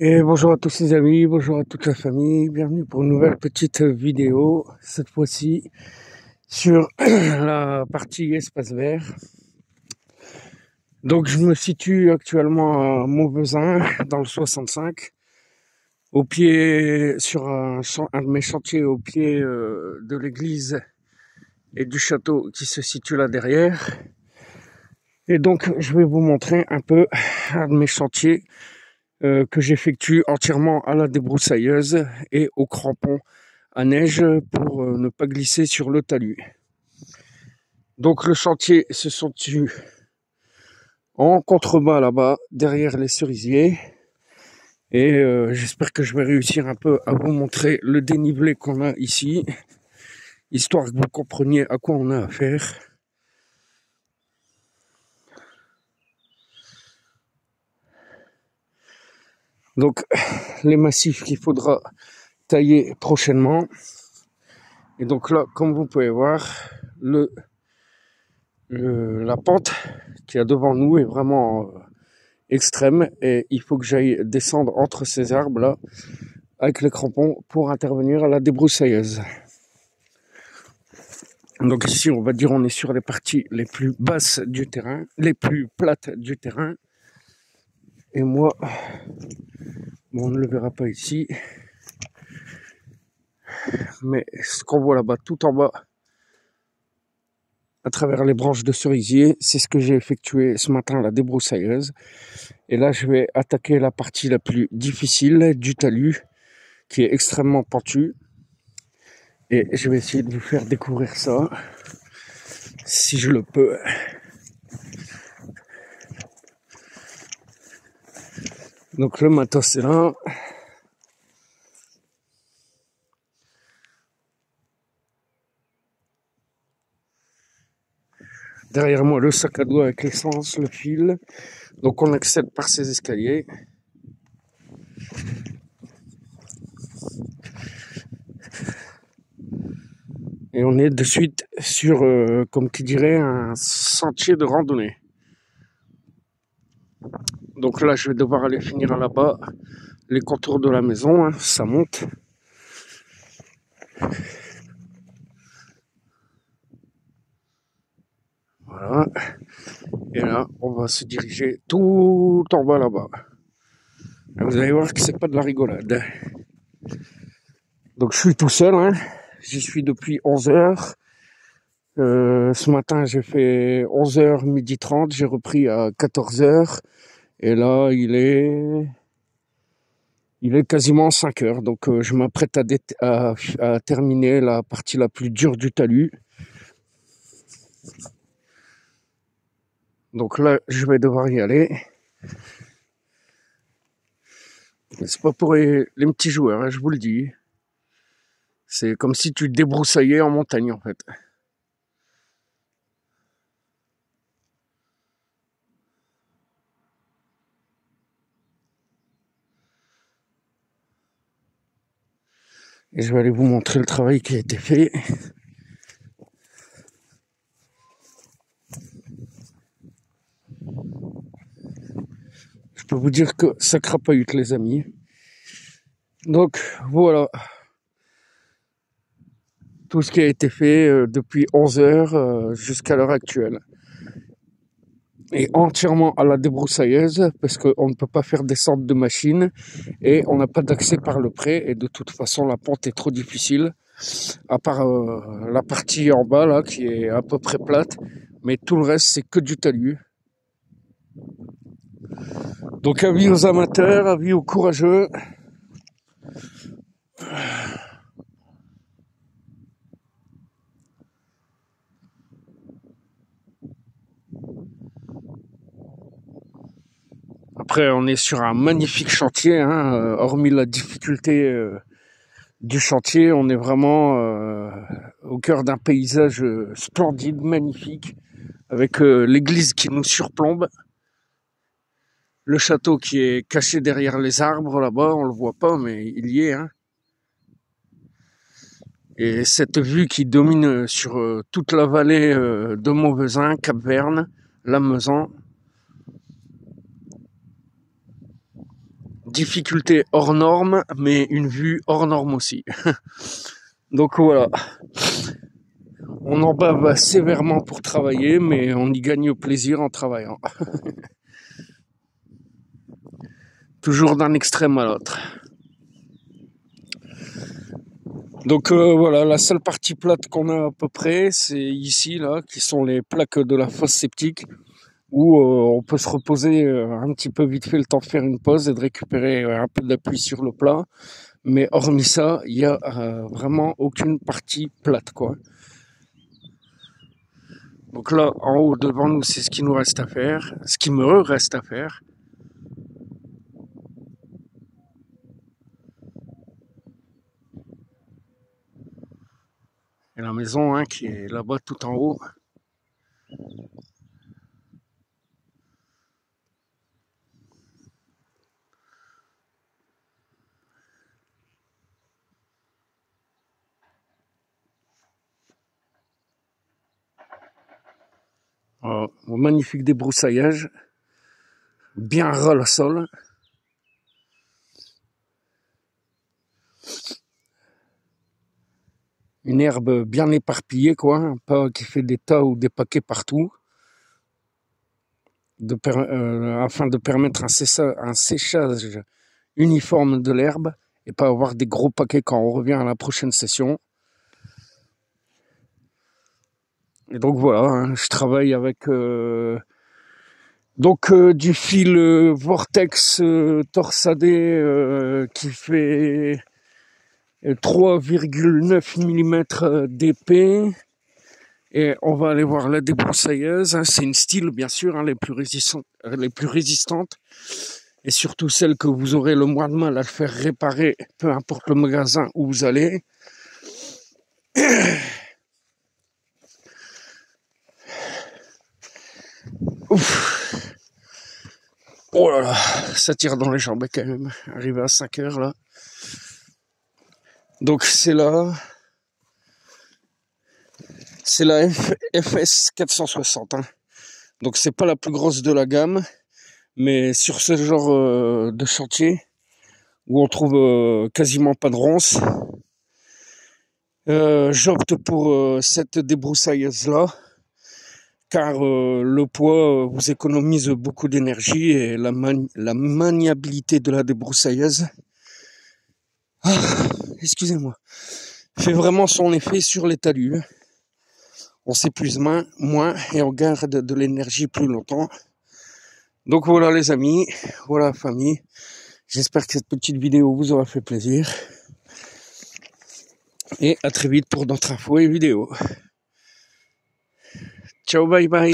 Et bonjour à tous les amis, bonjour à toute la famille, bienvenue pour une nouvelle petite vidéo, cette fois-ci sur la partie espace vert. Donc je me situe actuellement à Mauvezin, dans le 65, au pied, sur un de mes chantiers au pied de l'église et du château qui se situe là derrière. Et donc je vais vous montrer un peu un de mes chantiers que j'effectue entièrement à la débroussailleuse et au crampon à neige pour ne pas glisser sur le talus. Donc le chantier se situe en contrebas là-bas, derrière les cerisiers. Et j'espère que je vais réussir un peu à vous montrer le dénivelé qu'on a ici, histoire que vous compreniez à quoi on a affaire. Donc les massifs qu'il faudra tailler prochainement. Et donc là, comme vous pouvez voir, la pente qu'il y a devant nous est vraiment extrême et il faut que j'aille descendre entre ces arbres là avec les crampons pour intervenir à la débroussailleuse. Donc ici on va dire on est sur les parties les plus basses du terrain, les plus plates du terrain. Et moi, bon, on ne le verra pas ici, mais ce qu'on voit là-bas tout en bas à travers les branches de cerisier, c'est ce que j'ai effectué ce matin à la débroussailleuse. Et là je vais attaquer la partie la plus difficile du talus qui est extrêmement pentu. Et je vais essayer de vous faire découvrir ça, si je le peux. Donc le matos est là. Derrière moi, le sac à dos avec l'essence, le fil. Donc on accède par ces escaliers. Et on est de suite sur, comme qui dirait, un sentier de randonnée. Donc là, je vais devoir aller finir là-bas les contours de la maison, hein, ça monte. Voilà. Et là, on va se diriger tout en bas là-bas. Vous allez voir que c'est pas de la rigolade. Donc je suis tout seul, hein. J'y suis depuis 11h. Ce matin, j'ai fait 11h, 12h30. J'ai repris à 14h. Et là, il est quasiment 5h. Donc je m'apprête à terminer la partie la plus dure du talus. Donc là, je vais devoir y aller. Mais c'est pas pour les petits joueurs, hein, je vous le dis. C'est comme si tu débroussaillais en montagne, en fait. Et je vais aller vous montrer le travail qui a été fait. Je peux vous dire que ça crapahute, les amis. Donc, voilà. Tout ce qui a été fait depuis 11h jusqu'à l'heure actuelle. Et entièrement à la débroussailleuse, parce qu'on ne peut pas faire descendre de machine et on n'a pas d'accès par le pré. Et de toute façon, la pente est trop difficile, à part la partie en bas, là, qui est à peu près plate. Mais tout le reste, c'est que du talus. Donc, avis aux amateurs, avis aux courageux. Après, on est sur un magnifique chantier, hein, hormis la difficulté du chantier, on est vraiment au cœur d'un paysage splendide, magnifique, avec l'église qui nous surplombe, le château qui est caché derrière les arbres là-bas, on le voit pas, mais il y est, hein. Et cette vue qui domine sur toute la vallée de Mauvezin, Cap-Verne, Lamezan. difficulté hors norme, mais une vue hors norme aussi. Donc voilà, on en bave sévèrement pour travailler, mais on y gagne au plaisir en travaillant. Toujours d'un extrême à l'autre. Donc voilà, la seule partie plate qu'on a à peu près, c'est ici, là, qui sont les plaques de la fosse septique, où on peut se reposer un petit peu vite fait, le temps de faire une pause et de récupérer un peu d'appui sur le plat. Mais hormis ça, il y a vraiment aucune partie plate, quoi. Donc là, en haut, devant nous, c'est ce qui nous reste à faire, ce qui me reste à faire. Et la maison, hein, qui est là-bas tout en haut. Un magnifique débroussaillage, bien ras le sol. Une herbe bien éparpillée, quoi, pas qui fait des tas ou des paquets partout, afin de permettre un séchage uniforme de l'herbe et pas avoir des gros paquets quand on revient à la prochaine session. Et donc voilà, hein, je travaille avec du fil Vortex torsadé qui fait 3,9 mm d'épais. Et on va aller voir la débroussailleuse. Hein, c'est une style, bien sûr, hein, les plus résistantes. Et surtout celles que vous aurez le moins de mal à le faire réparer, peu importe le magasin où vous allez. Ouf. Oh là là, ça tire dans les jambes quand même. Arrivé à 5 heures là. Donc c'est la FS 460. Hein. Donc c'est pas la plus grosse de la gamme, mais sur ce genre de chantier où on trouve quasiment pas de ronces, j'opte pour cette débroussailleuse là, car le poids vous économise beaucoup d'énergie et la maniabilité de la débroussailleuse, excusez-moi, fait vraiment son effet sur les talus. On s'épuise moins et on garde de l'énergie plus longtemps. Donc voilà les amis, voilà la famille. J'espère que cette petite vidéo vous aura fait plaisir. Et à très vite pour d'autres infos et vidéos. Ciao, bye bye.